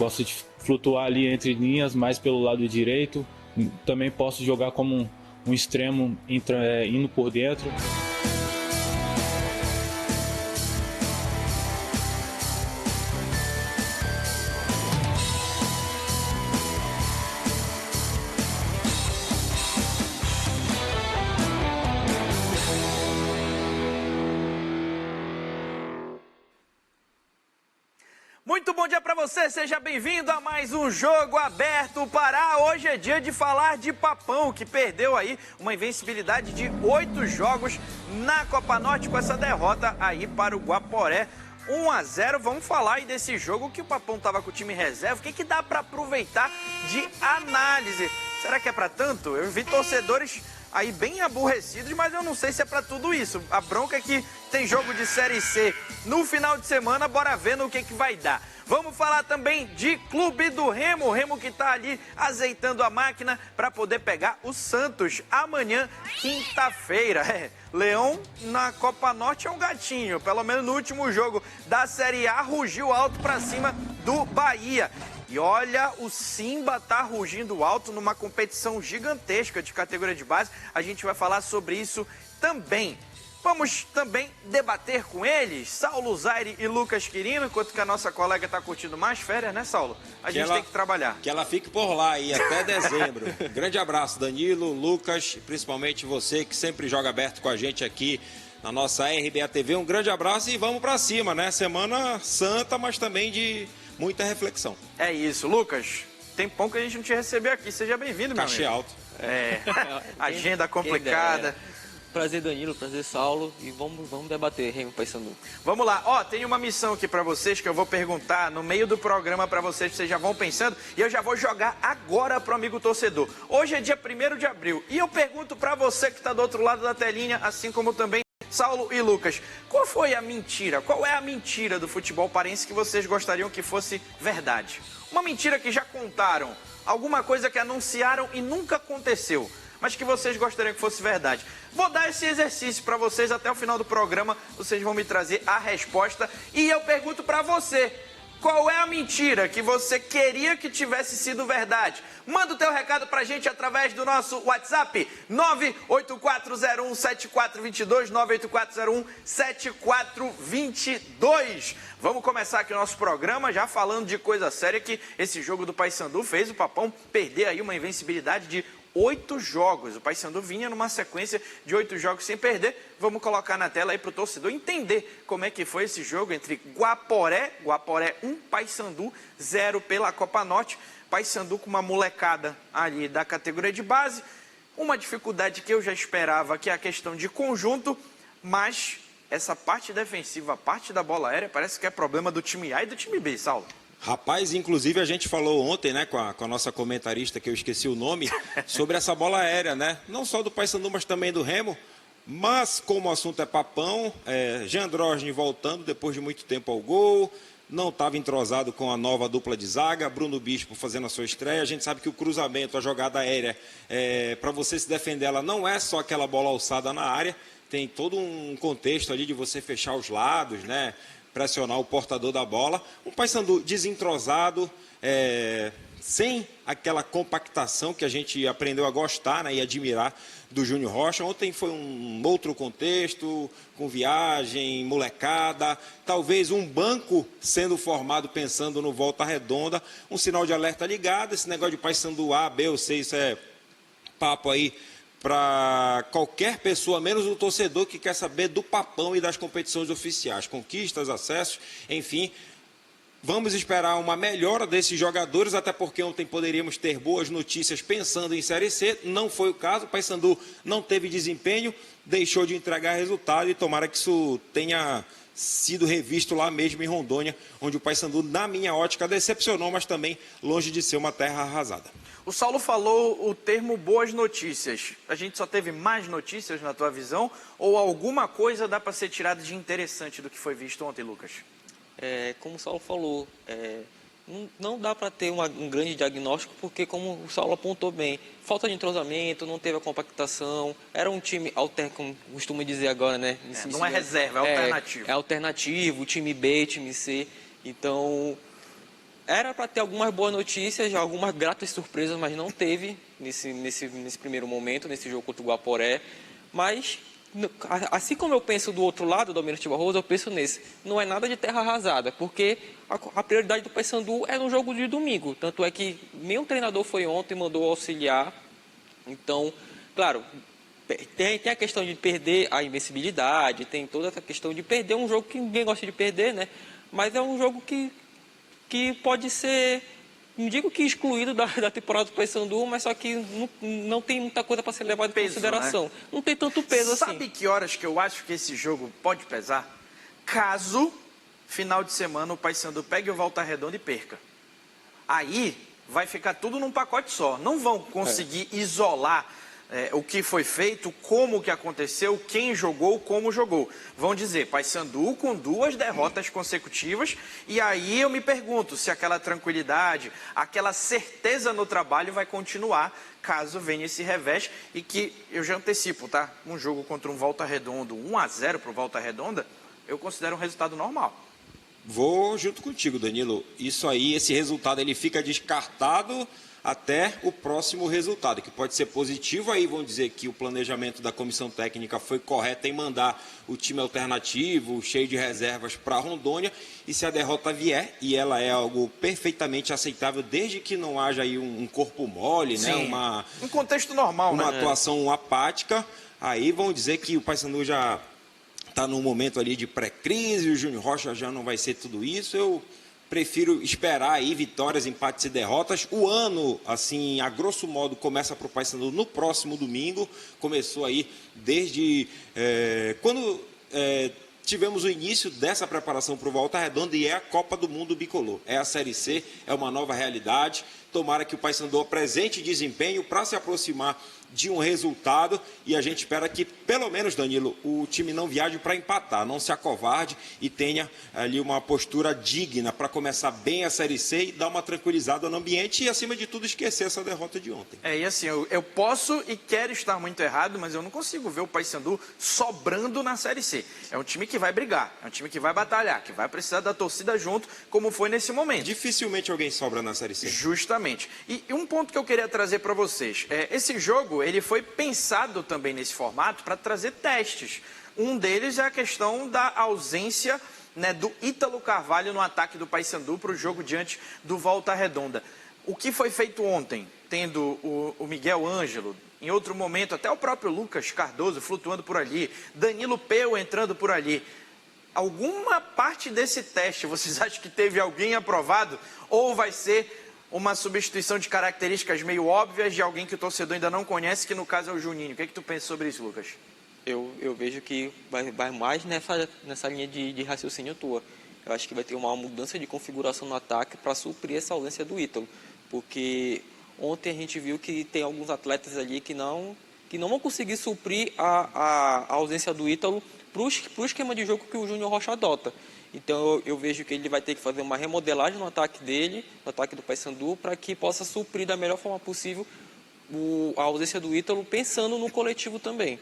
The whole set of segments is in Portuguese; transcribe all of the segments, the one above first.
Gosto de flutuar ali entre linhas, mais pelo lado direito. Também posso jogar como um extremo indo por dentro. Muito bom dia para você, seja bem-vindo a mais um Jogo Aberto Pará. Hoje é dia de falar de Papão, que perdeu aí uma invencibilidade de 8 jogos na Copa Norte com essa derrota aí para o Guaporé. 1-0, vamos falar aí desse jogo que o Papão estava com o time reserva. O que dá para aproveitar de análise? Será que é para tanto? Eu vi torcedores aí bem aborrecidos, mas eu não sei se é para tudo isso. A bronca é que tem jogo de Série C no final de semana, bora ver no que vai dar. Vamos falar também de Clube do Remo, o Remo que está ali azeitando a máquina para poder pegar o Santos amanhã, quinta-feira. Leão na Copa Norte é um gatinho, pelo menos no último jogo da Série A, rugiu alto para cima do Bahia. E olha, o Simba tá rugindo alto numa competição gigantesca de categoria de base. A gente vai falar sobre isso também. Vamos também debater com eles, Saulo Zaire e Lucas Quirino, enquanto que a nossa colega tá curtindo mais férias, né, Saulo? A gente tem que trabalhar. Que ela fique por lá aí até dezembro. Grande abraço, Danilo, Lucas, principalmente você que sempre joga aberto com a gente aqui na nossa RBA TV. Um grande abraço e vamos pra cima, né? Semana santa, mas também de muita reflexão. É isso, Lucas. Tem pão que a gente não te recebeu aqui. Seja bem-vindo, meu amigo. Cachê alto. Agenda complicada. Prazer, Danilo. Prazer, Saulo. E vamos debater, Remo Paysandu. Vamos lá. Ó, tem uma missão aqui pra vocês que eu vou perguntar no meio do programa pra vocês já vão pensando. E eu já vou jogar agora pro amigo torcedor. Hoje é dia 1º de abril. E eu pergunto pra você que tá do outro lado da telinha, assim como também Saulo e Lucas, qual foi a mentira? Qual é a mentira do futebol paraense que vocês gostariam que fosse verdade? Uma mentira que já contaram, alguma coisa que anunciaram e nunca aconteceu, mas que vocês gostariam que fosse verdade. Vou dar esse exercício para vocês até o final do programa, vocês vão me trazer a resposta e eu pergunto para você, qual é a mentira que você queria que tivesse sido verdade? Manda o teu recado pra gente através do nosso WhatsApp, 984017422, 984017422. Vamos começar aqui o nosso programa já falando de coisa séria, que esse jogo do Paysandu fez o Papão perder aí uma invencibilidade de 8 jogos. O Paysandu vinha numa sequência de 8 jogos sem perder. Vamos colocar na tela aí para o torcedor entender como é que foi esse jogo entre Guaporé 1, Paysandu 0 pela Copa Norte. Paysandu com uma molecada ali da categoria de base. Uma dificuldade que eu já esperava, que é a questão de conjunto, mas essa parte defensiva, a parte da bola aérea, parece que é problema do time A e do time B, Saulo. Rapaz, inclusive a gente falou ontem, né, com a nossa comentarista, que eu esqueci o nome, sobre essa bola aérea, né? Não só do Paysandu, mas também do Remo. Mas, como o assunto é Papão, Jean Drosny voltando depois de muito tempo ao gol, não estava entrosado com a nova dupla de zaga, Bruno Bispo fazendo a sua estreia. A gente sabe que o cruzamento, a jogada aérea, para você se defender, ela não é só aquela bola alçada na área, tem todo um contexto ali de você fechar os lados, né? Pressionar o portador da bola. Um Paysandu desentrosado, sem aquela compactação que a gente aprendeu a gostar, né, e admirar do Júnior Rocha. Ontem foi um outro contexto, com viagem, molecada, talvez um banco sendo formado pensando no Volta Redonda, um sinal de alerta ligado. Esse negócio de Paysandu A, B ou C, isso é papo aí para qualquer pessoa, menos o torcedor que quer saber do Papão e das competições oficiais, conquistas, acessos, enfim. Vamos esperar uma melhora desses jogadores, até porque ontem poderíamos ter boas notícias pensando em Série C. Não foi o caso, o Paysandu não teve desempenho, deixou de entregar resultado e tomara que isso tenha sido revisto lá mesmo em Rondônia, onde o Paysandu, na minha ótica, decepcionou, mas também longe de ser uma terra arrasada. O Saulo falou o termo boas notícias. A gente só teve mais notícias na tua visão? Ou alguma coisa dá para ser tirada de interessante do que foi visto ontem, Lucas? Como o Saulo falou, não dá para ter um grande diagnóstico, porque, como o Saulo apontou bem, falta de entrosamento, não teve a compactação, era um time como costuma dizer agora, né? Não é reserva, é alternativo. É alternativo, time B, time C. Então, Era para ter algumas boas notícias, algumas gratas surpresas, mas não teve nesse primeiro momento, nesse jogo contra o Guaporé. Mas, assim como eu penso do outro lado do Almirante Barroso, eu penso nesse. Não é nada de terra arrasada, porque a prioridade do Paysandu é no jogo de domingo. Tanto é que nenhum treinador foi ontem, mandou auxiliar. Então, claro, tem a questão de perder a invencibilidade, tem toda essa questão de perder um jogo que ninguém gosta de perder, né? Mas é um jogo que pode ser, não digo que excluído da temporada do Paysandu, mas só que não tem muita coisa para ser levada em consideração. Né? Não tem tanto peso assim. Sabe que horas que eu acho que esse jogo pode pesar? Caso, final de semana, o Paysandu pegue o Volta Redonda e perca. Aí vai ficar tudo num pacote só. Não vão conseguir isolar o que foi feito, como que aconteceu, quem jogou, como jogou. Vão dizer, Paysandu com 2 derrotas consecutivas, e aí eu me pergunto se aquela tranquilidade, aquela certeza no trabalho vai continuar, caso venha esse revés, e que eu já antecipo, tá? Um jogo contra um Volta Redonda, 1-0 para o Volta Redonda, eu considero um resultado normal. Vou junto contigo, Danilo. Isso aí, esse resultado, ele fica descartado até o próximo resultado, que pode ser positivo. Aí vão dizer que o planejamento da comissão técnica foi correto em mandar o time alternativo, cheio de reservas, para Rondônia. E se a derrota vier, e ela é algo perfeitamente aceitável, desde que não haja aí um corpo mole, né? Um contexto normal, uma atuação apática, aí vão dizer que o Paysandu já está num momento ali de pré-crise, o Júnior Rocha já não vai ser tudo isso. Eu prefiro esperar aí vitórias, empates e derrotas. O ano, assim, a grosso modo, começa para o Paysandu no próximo domingo. Começou aí desde quando tivemos o início dessa preparação para o Volta Redonda, e é a Copa do Mundo Bicolor. É a Série C, é uma nova realidade. Tomara que o Paysandu apresente desempenho para se aproximar de um resultado, e a gente espera que, pelo menos, Danilo, o time não viaje para empatar, não se acovarde e tenha ali uma postura digna para começar bem a Série C e dar uma tranquilizada no ambiente e, acima de tudo, esquecer essa derrota de ontem. E assim, eu posso e quero estar muito errado, mas eu não consigo ver o Paysandu sobrando na Série C. É um time que vai brigar, é um time que vai batalhar, que vai precisar da torcida junto, como foi nesse momento. Dificilmente alguém sobra na Série C. Justamente. E um ponto que eu queria trazer para vocês, esse jogo ele foi pensado também nesse formato para trazer testes. Um deles é a questão da ausência, né, do Ítalo Carvalho no ataque do Paysandu para o jogo diante do Volta Redonda. O que foi feito ontem, tendo o Miguel Ângelo, em outro momento até o próprio Lucas Cardoso flutuando por ali, Danilo Peu entrando por ali. Alguma parte desse teste vocês acham que teve alguém aprovado, ou vai ser uma substituição de características meio óbvias de alguém que o torcedor ainda não conhece, que no caso é o Juninho? O que é que tu pensa sobre isso, Lucas? Eu vejo que vai mais nessa linha de raciocínio tua. Eu acho que vai ter uma mudança de configuração no ataque para suprir essa ausência do Ítalo. Porque ontem a gente viu que tem alguns atletas ali que não vão conseguir suprir a ausência do Ítalo para o esquema de jogo que o Júnior Rocha adota. Então eu vejo que ele vai ter que fazer uma remodelagem no ataque dele, no ataque do Paysandu, para que possa suprir da melhor forma possível a ausência do Ítalo, pensando no coletivo também.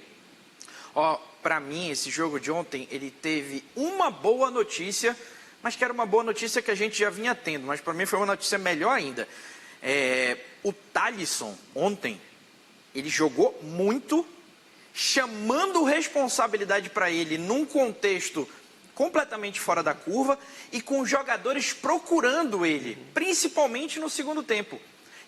Para mim, esse jogo de ontem, ele teve uma boa notícia, mas que era uma boa notícia que a gente já vinha tendo, mas para mim foi uma notícia melhor ainda. O Thalisson, ontem, ele jogou muito, chamando responsabilidade para ele num contexto completamente fora da curva e com jogadores procurando ele, principalmente no segundo tempo.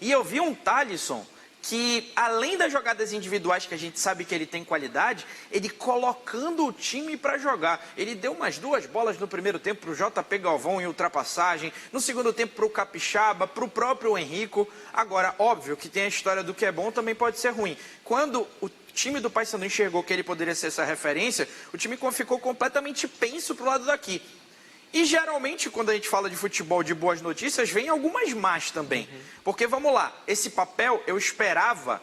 E eu vi um Thalisson que, além das jogadas individuais que a gente sabe que ele tem qualidade, ele colocando o time para jogar. Ele deu umas 2 bolas no primeiro tempo para o JP Galvão em ultrapassagem, no segundo tempo para o Capixaba, para o próprio Henrico. Agora, óbvio que tem a história do que é bom, também pode ser ruim. Quando o time do Paysandu enxergou que ele poderia ser essa referência, o time ficou completamente penso para o lado daqui. E geralmente, quando a gente fala de futebol de boas notícias, vem algumas más também. Porque, vamos lá, esse papel eu esperava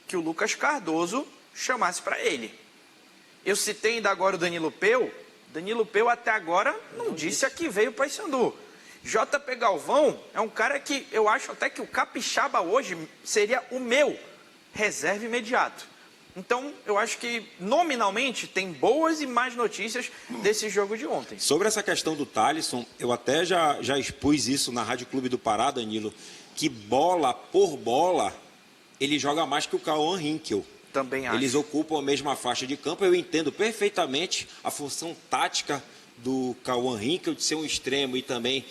que o Lucas Cardoso chamasse para ele. Eu citei ainda agora o Danilo Peu. Danilo Peu até agora não disse a que veio o Paysandu. JP Galvão é um cara que eu acho até que o Capixaba hoje seria o meu reserva imediato. Então, eu acho que, nominalmente, tem boas e más notícias desse jogo de ontem. Sobre essa questão do Thalisson, eu até já expus isso na Rádio Clube do Pará, Danilo, que bola por bola, ele joga mais que o Cauã Hinkel. Também acho. Eles ocupam a mesma faixa de campo. Eu entendo perfeitamente a função tática do Cauã Hinkel de ser um extremo e também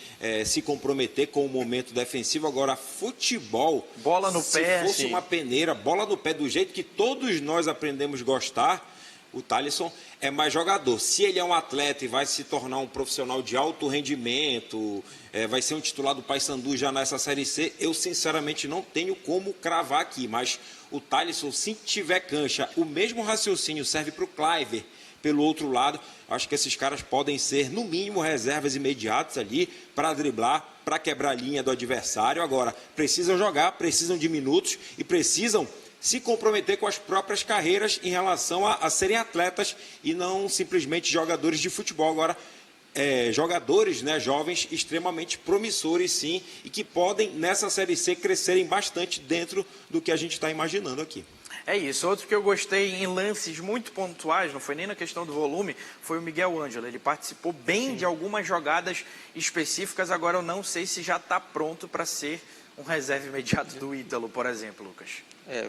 se comprometer com o momento defensivo. Agora, futebol, bola no pé, se fosse sim. uma peneira, bola no pé do jeito que todos nós aprendemos a gostar, o Thalisson é mais jogador. Se ele é um atleta e vai se tornar um profissional de alto rendimento, vai ser um titular do Paysandu já nessa Série C, eu sinceramente não tenho como cravar aqui, mas o Thalisson, se tiver cancha, o mesmo raciocínio serve para o Cliver. Pelo outro lado, acho que esses caras podem ser, no mínimo, reservas imediatas ali para driblar, para quebrar a linha do adversário. Agora, precisam jogar, precisam de minutos e precisam se comprometer com as próprias carreiras em relação a serem atletas e não simplesmente jogadores de futebol. Agora, jogadores, né, jovens extremamente promissores, sim, e que podem, nessa Série C, crescerem bastante dentro do que a gente está imaginando aqui. É isso. Outro que eu gostei em lances muito pontuais, não foi nem na questão do volume, foi o Miguel Ângelo. Ele participou bem de algumas jogadas específicas. Agora eu não sei se já está pronto para ser um reserva imediato do Ítalo, por exemplo, Lucas.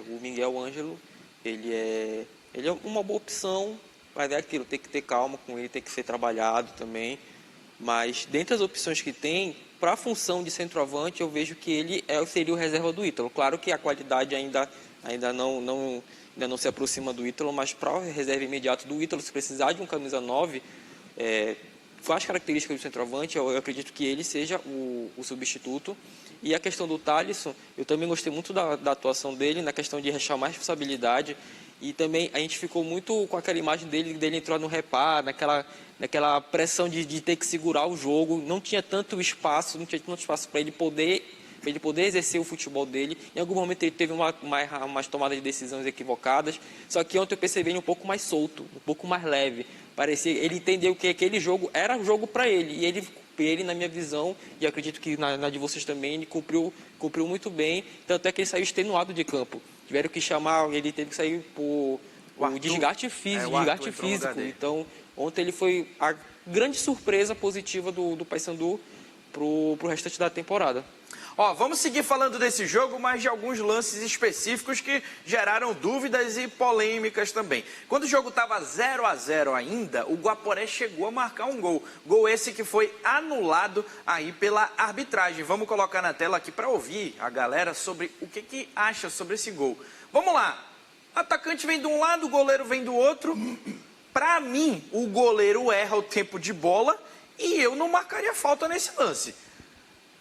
O Miguel Ângelo, ele é uma boa opção, mas é aquilo, tem que ter calma com ele, tem que ser trabalhado também. Mas dentre as opções que tem, para a função de centroavante, eu vejo que ele seria o reserva do Ítalo. Claro que a qualidade ainda não se aproxima do Ítalo, mas para o reserva imediato do Ítalo, se precisar de um camisa 9, com as características do centroavante, eu acredito que ele seja o substituto. E a questão do Thalisson, eu também gostei muito da atuação dele, na questão de chamar responsabilidade. E também a gente ficou muito com aquela imagem dele entrar no reparo, naquela pressão de ter que segurar o jogo. Não tinha tanto espaço, para ele poder exercer o futebol dele. Em algum momento ele teve umas tomadas de decisões equivocadas, só que ontem eu percebi ele um pouco mais solto, um pouco mais leve. Parecia, ele entendeu que aquele jogo era um jogo para ele, e ele, na minha visão, e acredito que na de vocês também, ele cumpriu muito bem, tanto é que ele saiu extenuado de campo. Tiveram que chamar, ele teve que sair por desgaste físico. Então, ontem ele foi a grande surpresa positiva do Paysandu pro restante da temporada. Vamos seguir falando desse jogo, mas de alguns lances específicos que geraram dúvidas e polêmicas também. Quando o jogo estava 0-0 ainda, o Guaporé chegou a marcar um gol. Gol esse que foi anulado aí pela arbitragem. Vamos colocar na tela aqui para ouvir a galera sobre o que acha sobre esse gol. Vamos lá. O atacante vem de um lado, o goleiro vem do outro. Para mim, o goleiro erra o tempo de bola e eu não marcaria falta nesse lance.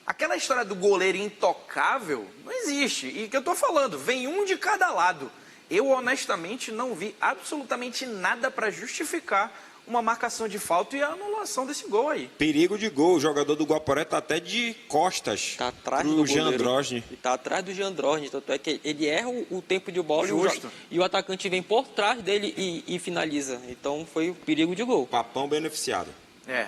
Aquela história do goleiro intocável não existe. E que eu estou falando, vem um de cada lado. Eu, honestamente, não vi absolutamente nada para justificar uma marcação de falta e a anulação desse gol aí. Perigo de gol. O jogador do Guaporé está até de costas para o Jean Androsny. Está atrás do Jean Androsny. Tanto é que ele erra o tempo de bola e o atacante vem por trás dele e finaliza. Então, foi o perigo de gol. Papão beneficiado.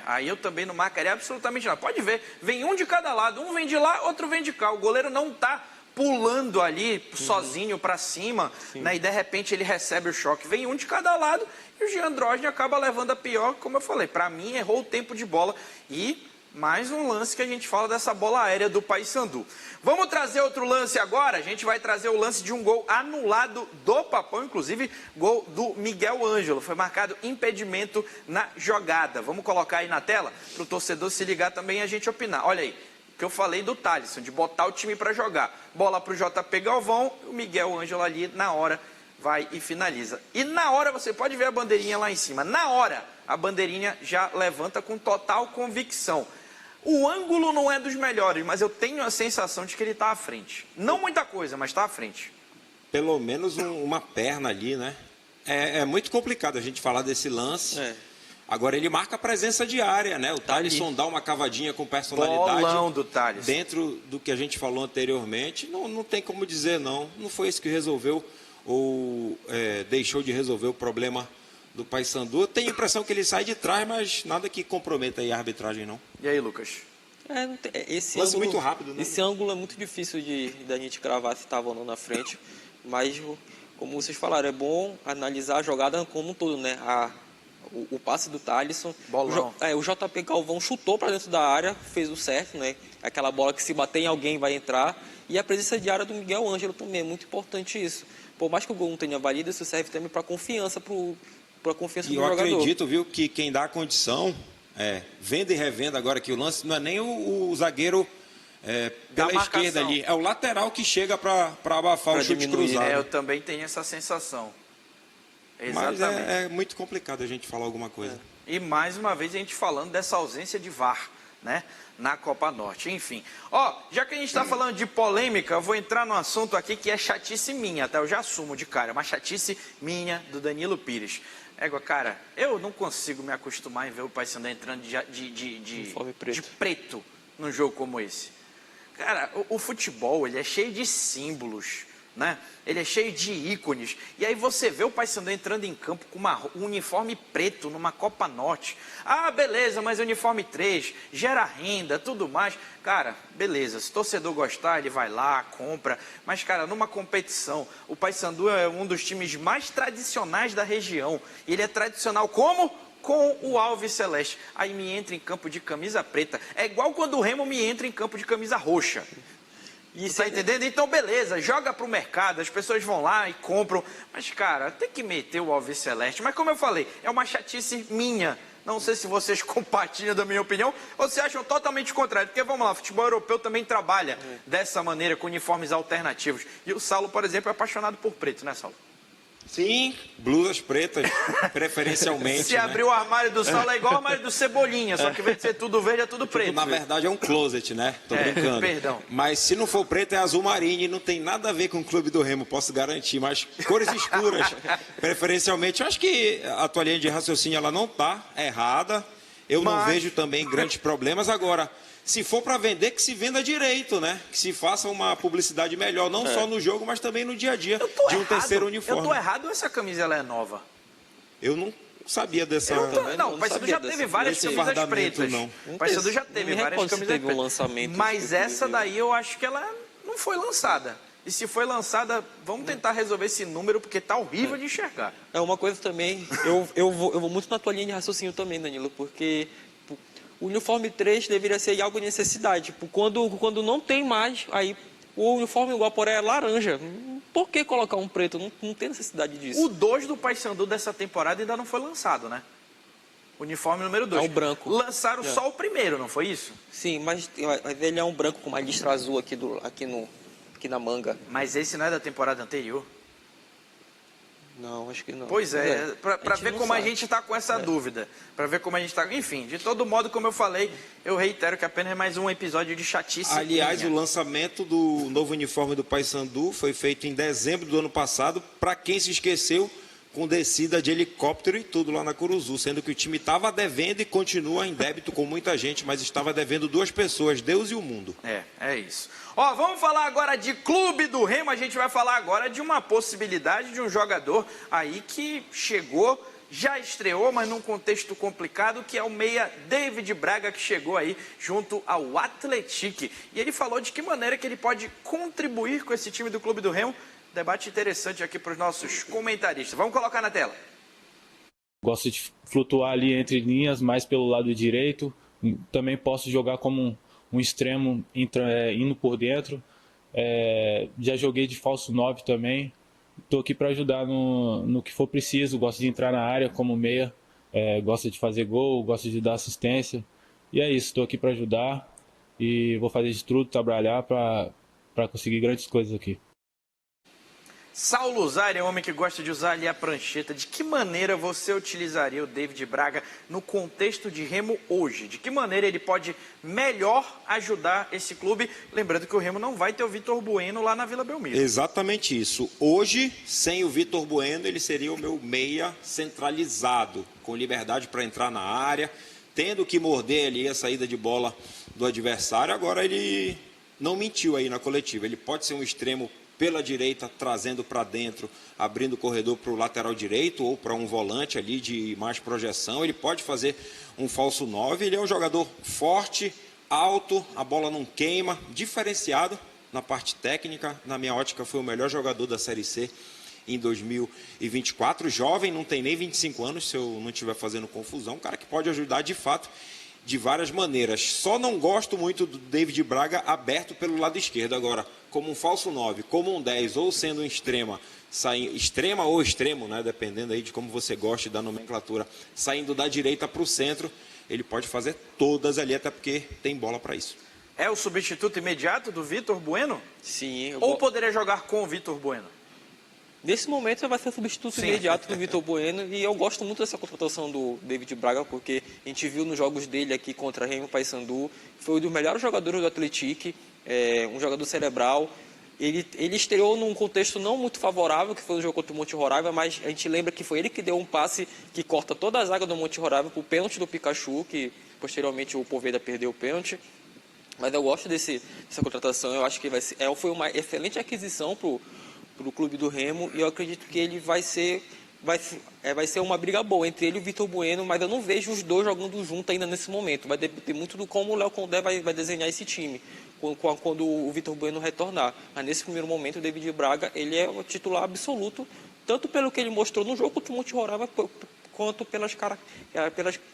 Aí eu também não marcaria absolutamente nada. Pode ver, vem um de cada lado, um vem de lá, outro vem de cá. O goleiro não está pulando ali sozinho para cima, né, e de repente ele recebe o choque. Vem um de cada lado e o Jean Androsny acaba levando a pior, como eu falei. Para mim, errou o tempo de bola e mais um lance que a gente fala dessa bola aérea do Paysandu. Vamos trazer outro lance agora? A gente vai trazer o lance de um gol anulado do Papão, inclusive gol do Miguel Ângelo. Foi marcado impedimento na jogada. Vamos colocar aí na tela para o torcedor se ligar também e a gente opinar. Olha aí, o que eu falei do Thalisson, de botar o time para jogar. Bola para o JP Galvão, o Miguel Ângelo ali na hora vai e finaliza. E na hora você pode ver a bandeirinha lá em cima. Na hora a bandeirinha já levanta com total convicção. O ângulo não é dos melhores, mas eu tenho a sensação de que ele está à frente. Não muita coisa, mas está à frente. Pelo menos uma perna ali, né? É muito complicado a gente falar desse lance. Agora ele marca a presença diária, né? O Thalisson dá uma cavadinha com personalidade. Bolão do Thalisson. Dentro do que a gente falou anteriormente, não tem como dizer não. Não foi isso que resolveu ou deixou de resolver o problema do Paysandu. Eu tenho a impressão que ele sai de trás, mas nada que comprometa aí a arbitragem, não. E aí, Lucas? Esse lance ângulo, muito rápido, né? Esse ângulo é muito difícil da gente cravar se estava ou não na frente, mas como vocês falaram, é bom analisar a jogada como um todo, né? O passe do Thalisson. Bolão. O JP Galvão chutou para dentro da área, fez o certo, né? Aquela bola que se bater em alguém vai entrar. E a presença de área do Miguel Ângelo também, é muito importante isso. Por mais que o gol não tenha valido, isso serve também para confiança, para confiança do jogador. E eu acredito, viu, que quem dá a condição, vendo e revendo agora que o lance, não é nem o zagueiro pela esquerda ali, é o lateral que chega para abafar o chute cruzado. Eu também tenho essa sensação. Exatamente. Mas é muito complicado a gente falar alguma coisa. E mais uma vez a gente falando dessa ausência de VAR, né, na Copa Norte. Enfim, já que a gente está falando de polêmica, eu vou entrar num assunto aqui que é chatice minha, tá? Eu já assumo de cara, uma chatice minha do Danilo Pires. Cara, eu não consigo me acostumar em ver o Paysandu entrando de preto num jogo como esse. Cara, o futebol, ele é cheio de símbolos, né? Ele é cheio de ícones. E aí você vê o Paysandu entrando em campo com um uniforme preto numa Copa Norte. Ah, beleza, mas uniforme 3, gera renda, tudo mais. Cara, beleza, se o torcedor gostar, ele vai lá, compra. Mas, cara, numa competição, o Paysandu é um dos times mais tradicionais da região. E ele é tradicional como? Com o Alves Celeste. Aí me entra em campo de camisa preta. É igual quando o Remo me entra em campo de camisa roxa. Tá entendendo? Então, beleza, joga pro mercado, as pessoas vão lá e compram. Mas, cara, tem que meter o Alves Celeste. Mas, como eu falei, é uma chatice minha. Não sei se vocês compartilham da minha opinião ou se acham totalmente contrário. Porque, vamos lá, o futebol europeu também trabalha dessa maneira, com uniformes alternativos. E o Saulo, por exemplo, é apaixonado por preto, né, Saulo? Sim, blusas pretas, preferencialmente. Se abrir o armário do Saulo é igual o armário do Cebolinha, só que ao invés de ser tudo verde, é tudo preto. Na verdade é um closet, né? Tô brincando. Perdão. Mas se não for preto é azul marinho e não tem nada a ver com o Clube do Remo, posso garantir. Mas cores escuras, preferencialmente. Eu acho que a tua linha de raciocínio ela não tá errada. Eu não vejo também grandes problemas. Agora, se for para vender, que se venda direito, né? Que se faça uma publicidade melhor, não só no jogo, mas também no dia a dia, de um terceiro uniforme. Eu tô errado ou essa camisa ela é nova? Eu não sabia dessa... Não, o Paysandu já teve várias camisas pretas. O Paysandu já teve várias camisas pretas. Lançamento, mas essa daí eu acho que ela não foi lançada. E se foi lançada, vamos tentar resolver esse número, porque tá horrível de enxergar. É uma coisa também, eu vou muito na tua linha de raciocínio também, Danilo, porque... O uniforme 3 deveria ser algo de necessidade. Quando não tem mais, aí o uniforme Guaporé é laranja. Por que colocar um preto? Não tem necessidade disso. O 2 do Paysandu dessa temporada ainda não foi lançado, né? Uniforme número 2. É um branco. Lançaram só o primeiro, não foi isso? Sim, mas ele é um branco com uma listra azul aqui na manga. Mas esse não é da temporada anterior? Não, acho que não. Pois para ver como a gente está com essa dúvida. Para ver como a gente está... Enfim, de todo modo, como eu falei, eu reitero que apenas é mais um episódio de chatice. Aliás, o lançamento do novo uniforme do Paysandu foi feito em dezembro do ano passado, para quem se esqueceu, com descida de helicóptero e tudo lá na Curuzu, sendo que o time estava devendo e continua em débito com muita gente, mas estava devendo 2 pessoas, Deus e o mundo. É isso. Vamos falar agora de Clube do Remo, a gente vai falar agora de uma possibilidade de um jogador aí que chegou, já estreou, mas num contexto complicado, que é o meia David Braga, que chegou aí junto ao Atlético. E ele falou de que maneira que ele pode contribuir com esse time do Clube do Remo. Debate interessante aqui para os nossos comentaristas. Vamos colocar na tela. Gosto de flutuar ali entre linhas, mais pelo lado direito. Também posso jogar como um extremo indo por dentro. Já joguei de falso 9 também. Estou aqui para ajudar no que for preciso. Gosto de entrar na área como meia. Gosto de fazer gol, gosto de dar assistência. E é isso, estou aqui para ajudar. E vou fazer de tudo, trabalhar para conseguir grandes coisas aqui. Saulo Zari é um homem que gosta de usar ali a prancheta. De que maneira você utilizaria o David Braga no contexto de Remo hoje? De que maneira ele pode melhor ajudar esse clube? Lembrando que o Remo não vai ter o Vitor Bueno lá na Vila Belmiro. Exatamente isso. Hoje, sem o Vitor Bueno, ele seria o meu meia centralizado, com liberdade para entrar na área, tendo que morder ali a saída de bola do adversário. Agora ele não mentiu aí na coletiva. Ele pode ser um extremo pela direita, trazendo para dentro, abrindo o corredor para o lateral direito ou para um volante ali de mais projeção. Ele pode fazer um falso 9, ele é um jogador forte, alto, a bola não queima, diferenciado na parte técnica. Na minha ótica, foi o melhor jogador da Série C em 2024. Jovem, não tem nem 25 anos, se eu não estiver fazendo confusão. Um cara que pode ajudar, de fato, de várias maneiras. Só não gosto muito do David Braga aberto pelo lado esquerdo. Agora, como um falso 9, como um 10, ou sendo um extrema ou extremo, né, dependendo aí de como você gosta da nomenclatura, saindo da direita para o centro, ele pode fazer todas ali, até porque tem bola para isso. É o substituto imediato do Vitor Bueno? Sim. Ou poderia jogar com o Vitor Bueno? Nesse momento vai ser o substituto imediato do Vitor Bueno, e eu gosto muito dessa contratação do David Braga, porque a gente viu nos jogos dele aqui contra Remo Paysandu, foi um dos melhores jogadores do Atlético, um jogador cerebral. Ele estreou num contexto não muito favorável, que foi o jogo contra o Monte Roraima, mas a gente lembra que foi ele que deu um passe que corta toda a zaga do Monte Roraima para o pênalti do Pikachu, que posteriormente o Poveda perdeu o pênalti. Mas eu gosto dessa contratação, eu acho que foi uma excelente aquisição para o clube do Remo, e eu acredito que ele vai ser uma briga boa entre ele e o Vitor Bueno, mas eu não vejo os dois jogando junto ainda nesse momento. Vai depender muito do como o Léo Condé vai desenhar esse time quando o Vitor Bueno retornar. Mas nesse primeiro momento o David Braga ele é o titular absoluto, tanto pelo que ele mostrou no jogo contra o Monte Roraima, quanto pelas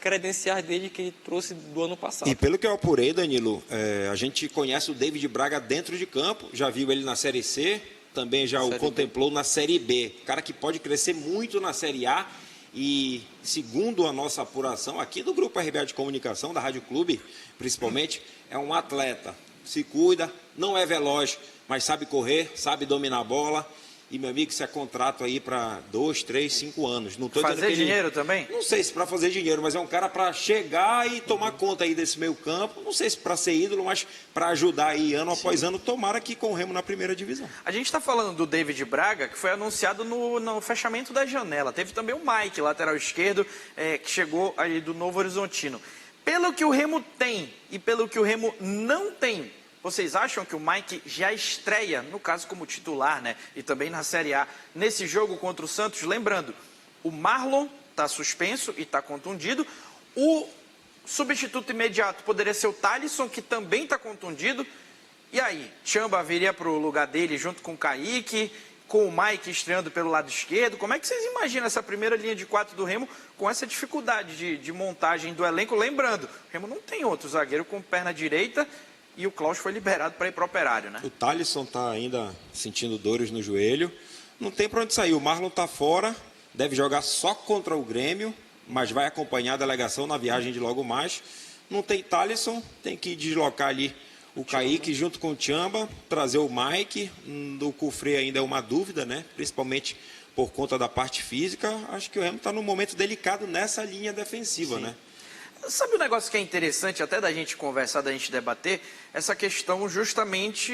credenciais dele que ele trouxe do ano passado. E pelo que eu apurei, Danilo, a gente conhece o David Braga dentro de campo, já viu ele na Série C, também já o contemplou na Série B. Cara que pode crescer muito na Série A, e segundo a nossa apuração aqui do Grupo RBA de Comunicação, da Rádio Clube, principalmente, é um atleta, se cuida, não é veloz, mas sabe correr, sabe dominar a bola. E, meu amigo, isso é contrato aí para 2, 3, 5 anos. Não tô fazer dinheiro também? Não sei se para fazer dinheiro, mas é um cara para chegar e tomar conta aí desse meio campo. Não sei se para ser ídolo, mas para ajudar aí ano após ano, tomara que com o Remo na primeira divisão. A gente está falando do David Braga, que foi anunciado no fechamento da janela. Teve também o Mike, lateral esquerdo, que chegou aí do Novo Horizontino. Pelo que o Remo tem e pelo que o Remo não tem, vocês acham que o Mike já estreia, no caso como titular, né? E também na Série A, nesse jogo contra o Santos? Lembrando, o Marlon está suspenso e está contundido. O substituto imediato poderia ser o Thalisson, que também está contundido. E aí, Tchamba viria para o lugar dele junto com o Kaique, com o Mike estreando pelo lado esquerdo. Como é que vocês imaginam essa primeira linha de 4 do Remo com essa dificuldade de montagem do elenco? Lembrando, o Remo não tem outro zagueiro com perna direita, e o Klaus foi liberado para ir para o Operário, né? O Thalisson está ainda sentindo dores no joelho. Não tem para onde sair. O Marlon está fora, deve jogar só contra o Grêmio, mas vai acompanhar a delegação na viagem de logo mais. Não tem Thalisson, tem que deslocar ali o Kaique junto com o Tchamba, trazer o Mike. Do Cufré ainda é uma dúvida, né? Principalmente por conta da parte física. Acho que o Remo está num momento delicado nessa linha defensiva, Sim. né? Sabe um negócio que é interessante até da gente conversar, da gente debater? Essa questão justamente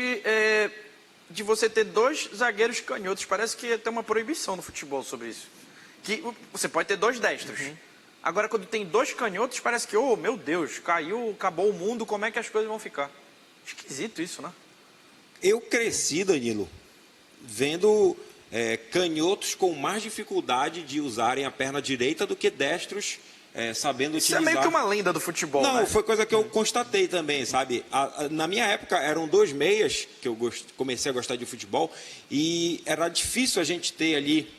de você ter 2 zagueiros canhotos. Parece que tem uma proibição no futebol sobre isso. Que você pode ter 2 destros. Agora, quando tem 2 canhotos, parece que, oh, meu Deus, caiu, acabou o mundo, como é que as coisas vão ficar? Esquisito isso, né? Eu cresci, Danilo, vendo canhotos com mais dificuldade de usarem a perna direita do que destros sabendo utilizar. Isso é meio que uma lenda do futebol, Não, né? foi coisa que eu constatei também, sabe? Na minha época eram 2 meias, que eu comecei a gostar de futebol, e era difícil a gente ter ali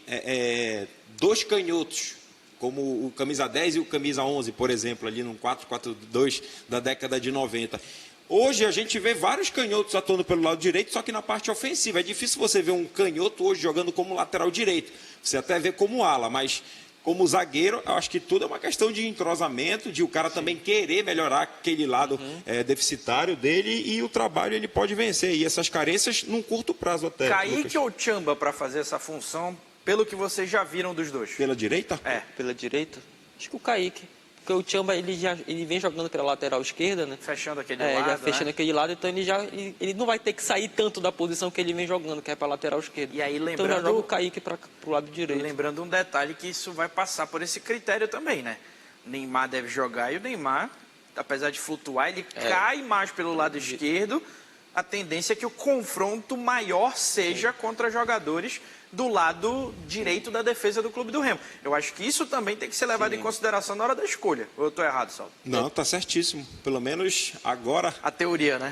2 canhotos, como o camisa 10 e o camisa 11, por exemplo, ali no 4-4-2 da década de 90. Hoje a gente vê vários canhotos atuando pelo lado direito, só que na parte ofensiva. É difícil você ver um canhoto hoje jogando como lateral direito. Você até vê como ala, mas como zagueiro, eu acho que tudo é uma questão de entrosamento, de o cara também querer melhorar aquele lado deficitário dele, e o trabalho ele pode vencer. E essas carências num curto prazo até. Kaique ou Tchamba para fazer essa função, pelo que vocês já viram dos dois? Pela direita? Pela direita? Acho que o Kaique. Porque o Tchamba ele vem jogando pela lateral esquerda, né? Fechando aquele lado. Já fechando aquele lado, então ele não vai ter que sair tanto da posição que ele vem jogando, que é para a lateral esquerda. E aí, lembrando, então já joga o Kaique para o lado direito. Lembrando um detalhe, que isso vai passar por esse critério também, né? O Neymar deve jogar, e o Neymar, apesar de flutuar, ele cai mais pelo lado esquerdo. A tendência é que o confronto maior seja contra jogadores do lado direito da defesa do Clube do Remo. Eu acho que isso também tem que ser levado em consideração na hora da escolha. Ou eu estou errado, Saulo? Não, tá certíssimo. Pelo menos agora... A teoria, né?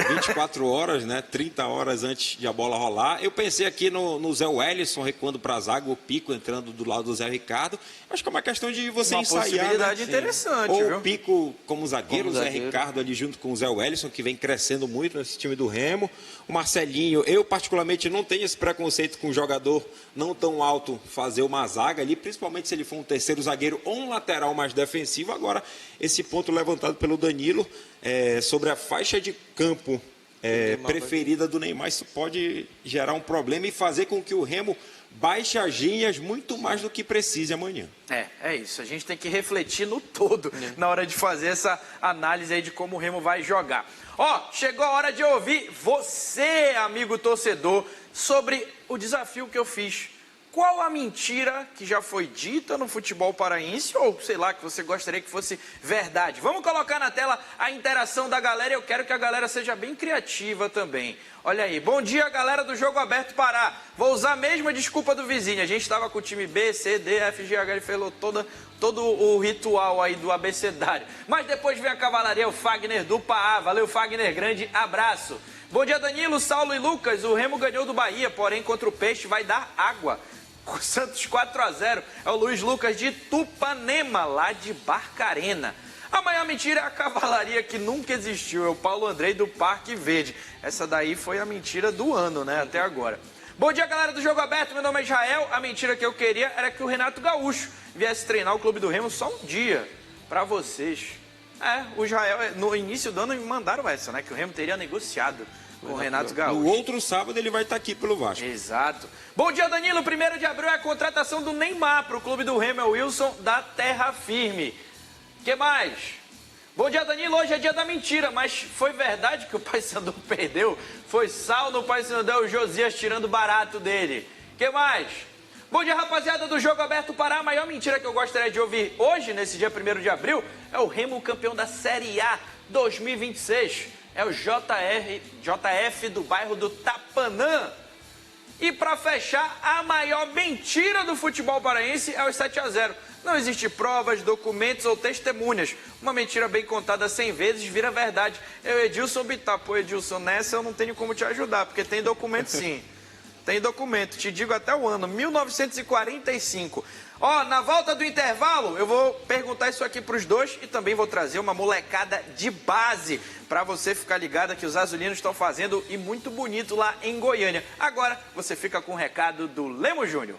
24 horas, né? 30 horas antes de a bola rolar. Eu pensei aqui no Zé Wellison recuando para a zaga, o Pico entrando do lado do Zé Ricardo. Acho que é uma questão de você ensaiar. Uma possibilidade interessante, ou viu? O Pico como zagueiro, o Zé Ricardo ali junto com o Zé Wellison, que vem crescendo muito nesse time do Remo. O Marcelinho, eu particularmente não tenho esse preconceito com um jogador não tão alto fazer uma zaga ali, principalmente se ele for um terceiro zagueiro ou um lateral mais defensivo. Agora, esse ponto levantado pelo Danilo sobre a faixa de campo preferida do Neymar, isso pode gerar um problema e fazer com que o Remo baixe as linhas muito mais do que precise amanhã. É isso. A gente tem que refletir no todo na hora de fazer essa análise aí de como o Remo vai jogar. Chegou a hora de ouvir você, amigo torcedor, sobre o desafio que eu fiz. Qual a mentira que já foi dita no futebol paraense ou, sei lá, que você gostaria que fosse verdade? Vamos colocar na tela a interação da galera e eu quero que a galera seja bem criativa também. Olha aí, bom dia, galera do Jogo Aberto Pará. Vou usar a mesma desculpa do vizinho. A gente estava com o time B, C, D, F, G, H, ele falou todo o ritual aí do abecedário. Mas depois vem a cavalaria, o Fagner do Pará. Valeu, Fagner, grande abraço. Bom dia, Danilo, Saulo e Lucas. O Remo ganhou do Bahia, porém contra o Peixe vai dar água. Santos 4-0, é o Luiz Lucas de Tupanema, lá de Barcarena. A maior mentira é a cavalaria que nunca existiu, é o Paulo Andrei do Parque Verde. Essa daí foi a mentira do ano, né, até agora. Bom dia, galera do Jogo Aberto, meu nome é Israel. A mentira que eu queria era que o Renato Gaúcho viesse treinar o Clube do Remo só um dia, pra vocês. O Israel, no início do ano me mandaram essa, né, que o Remo teria negociado com o Renato Gaúcho. No outro sábado ele vai estar aqui pelo Vasco. Exato. Bom dia, Danilo. 1º de abril é a contratação do Neymar para o Clube do Remo, é o Wilson da Terra Firme. Que mais? Bom dia, Danilo. Hoje é dia da mentira, mas foi verdade que o Paysandu perdeu? Foi sal no Paysandu, o Josias tirando barato dele. Que mais? Bom dia, rapaziada do Jogo Aberto Pará. A maior mentira que eu gostaria de ouvir hoje, nesse dia 1º de abril, é o Remo campeão da Série A 2026. É o JF do bairro do Tapanã. E para fechar, a maior mentira do futebol paraense é os 7-0. Não existe provas, documentos ou testemunhas. Uma mentira bem contada 100 vezes vira verdade. Edilson Bittar. Pô, Edilson, nessa eu não tenho como te ajudar, porque tem documento sim. Tem documento, te digo até o ano, 1945. Na volta do intervalo, eu vou perguntar isso aqui para os dois e também vou trazer uma molecada de base para você ficar ligada que os azulinos estão fazendo e muito bonito lá em Goiânia. Agora, você fica com o recado do Lemo Júnior.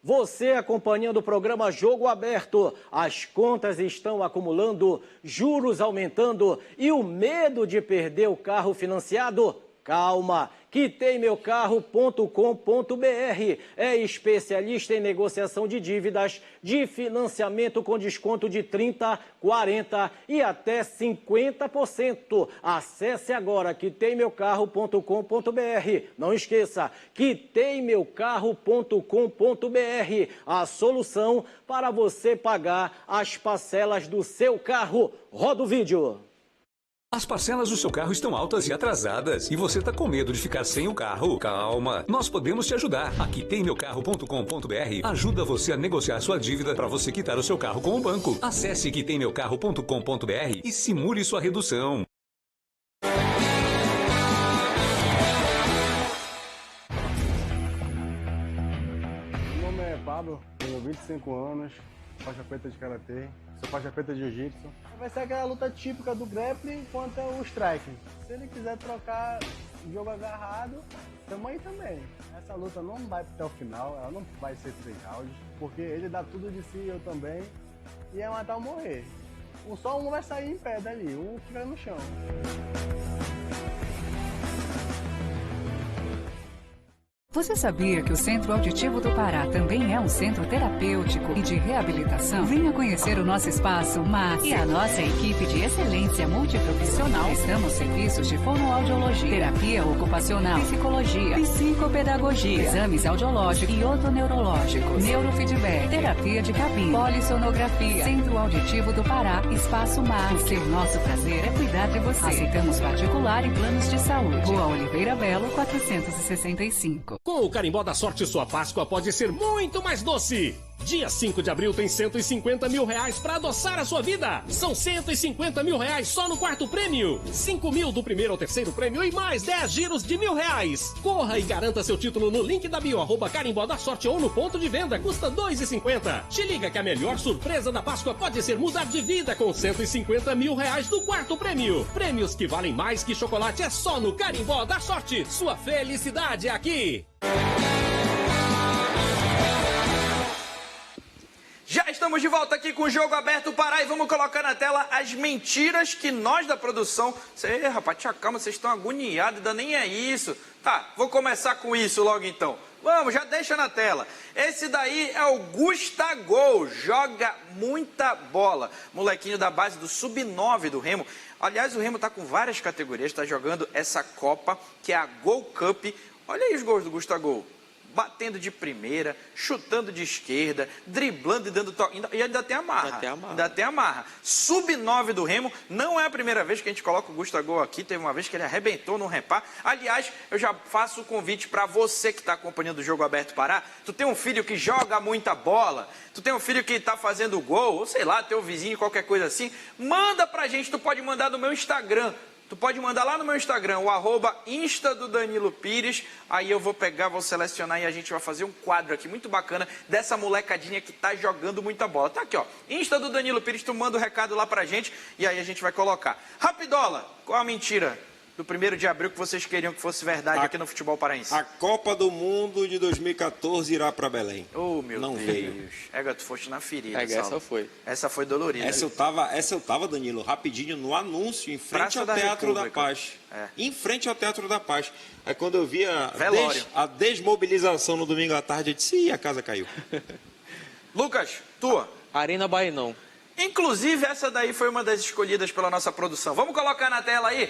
Você acompanhando o programa Jogo Aberto, as contas estão acumulando, juros aumentando e o medo de perder o carro financiado? Calma, quitemmeucarro.com.br é especialista em negociação de dívidas, de financiamento com desconto de 30%, 40% e até 50%. Acesse agora quitemmeucarro.com.br. Não esqueça, quitemmeucarro.com.br, a solução para você pagar as parcelas do seu carro. Roda o vídeo. As parcelas do seu carro estão altas e atrasadas e você está com medo de ficar sem o carro? Calma, nós podemos te ajudar. A quitemmeucarro.com.br ajuda você a negociar sua dívida para você quitar o seu carro com o banco. Acesse quitemmeucarro.com.br e simule sua redução. Meu nome é Pablo, tenho 25 anos, faixa preta de karatê. Sou faixa preta de jiu-jitsu. Vai ser aquela luta típica do grappling contra o striking. Se ele quiser trocar jogo agarrado, tamo aí também. Essa luta não vai até o final, ela não vai ser 3 rounds, porque ele dá tudo de si, eu também, e é matar ou morrer. Só um vai sair em pé dali, um fica no chão. Você sabia que o Centro Auditivo do Pará também é um centro terapêutico e de reabilitação? Venha conhecer o nosso espaço MAS e a nossa equipe de excelência multiprofissional. Estamos serviços de fonoaudiologia, terapia ocupacional, psicologia, psicopedagogia, exames audiológicos e otoneurológicos, neurofeedback, terapia de cabine, polissonografia. Centro Auditivo do Pará, Espaço MAS. Porque o nosso prazer é cuidar de você. Aceitamos particular e planos de saúde. Rua Oliveira Belo, 465. Com o Carimbó da Sorte, sua Páscoa pode ser muito mais doce. Dia 5 de abril tem 150 mil reais para adoçar a sua vida. São 150 mil reais só no quarto prêmio. 5 mil do primeiro ao terceiro prêmio e mais 10 giros de R$1.000. Corra e garanta seu título no link da bio, @Carimbó da Sorte ou no ponto de venda. Custa R$2,50. Te liga que a melhor surpresa da Páscoa pode ser mudar de vida com 150 mil reais do quarto prêmio. Prêmios que valem mais que chocolate é só no Carimbó da Sorte. Sua felicidade é aqui. Já estamos de volta aqui com o Jogo Aberto Pará e vamos colocar na tela as mentiras que nós da produção... rapaz, te acalma, vocês estão agoniados, ainda nem é isso. Tá, vou começar com isso logo então. Vamos, já deixa na tela. Esse daí é o Gustagol, joga muita bola. Molequinho da base do Sub-9 do Remo. Aliás, o Remo tá com várias categorias, tá jogando essa Copa, que é a Gol Cup. Olha aí os gols do Gustagol. Batendo de primeira, chutando de esquerda, driblando e dando toque. E ainda tem amarra. Ainda tem amarra. Sub-9 do Remo, não é a primeira vez que a gente coloca o Gustagol aqui. Teve uma vez que ele arrebentou no Repá. Aliás, eu já faço o convite para você que está acompanhando o Jogo Aberto Pará. Tu tem um filho que joga muita bola, tu tem um filho que está fazendo gol, ou sei lá, teu vizinho, qualquer coisa assim. Manda pra gente, tu pode mandar no meu Instagram. Tu pode mandar lá no meu Instagram, o @Insta do Danilo Pires, aí eu vou pegar, vou selecionar e a gente vai fazer um quadro aqui muito bacana dessa molecadinha que tá jogando muita bola. Tá aqui, ó, Insta do Danilo Pires, tu manda o recado lá pra gente e aí a gente vai colocar. Rapidola, qual a mentira do 1º de abril que vocês queriam que fosse verdade aqui no futebol paraense? A Copa do Mundo de 2014 irá para Belém. Oh, meu Deus. Veio. Tu foste na ferida. Essa foi. Essa foi dolorida. Essa eu tava, Danilo, rapidinho no anúncio, em frente ao Teatro da Paz. Em frente ao Teatro da Paz. Aí quando eu vi a desmobilização no domingo à tarde, eu disse, a casa caiu. Lucas, tua. Arena Baenão. Inclusive, essa daí foi uma das escolhidas pela nossa produção. Vamos colocar na tela aí?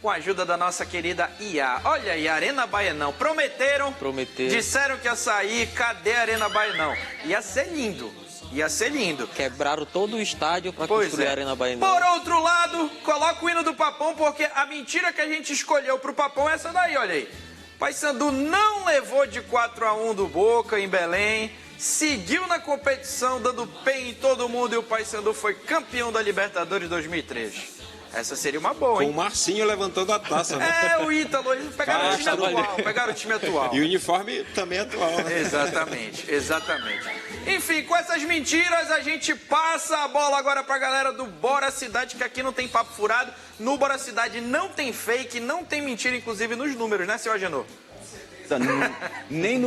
Com a ajuda da nossa querida IA. Olha aí, Arena Baenão. Prometeram. Disseram que ia sair. Cadê a Arena Baenão? Ia ser lindo. Ia ser lindo. Quebraram todo o estádio para construir a Arena Baenão. Por outro lado, coloca o hino do Papão, porque a mentira que a gente escolheu pro Papão é essa daí, olha aí. Paysandu não levou de 4-1 do Boca em Belém. Seguiu na competição, dando pé em todo mundo, e o Paysandu foi campeão da Libertadores 2003. Essa seria uma boa, hein? Com o Marcinho levantando a taça, né? O Ítalo, eles pegaram o time atual. E o uniforme também atual, né? Exatamente. Enfim, com essas mentiras, a gente passa a bola agora pra galera do Bora Cidade, que aqui não tem papo furado. No Bora Cidade não tem fake, não tem mentira, inclusive nos números, né, seu Agenor? Nem no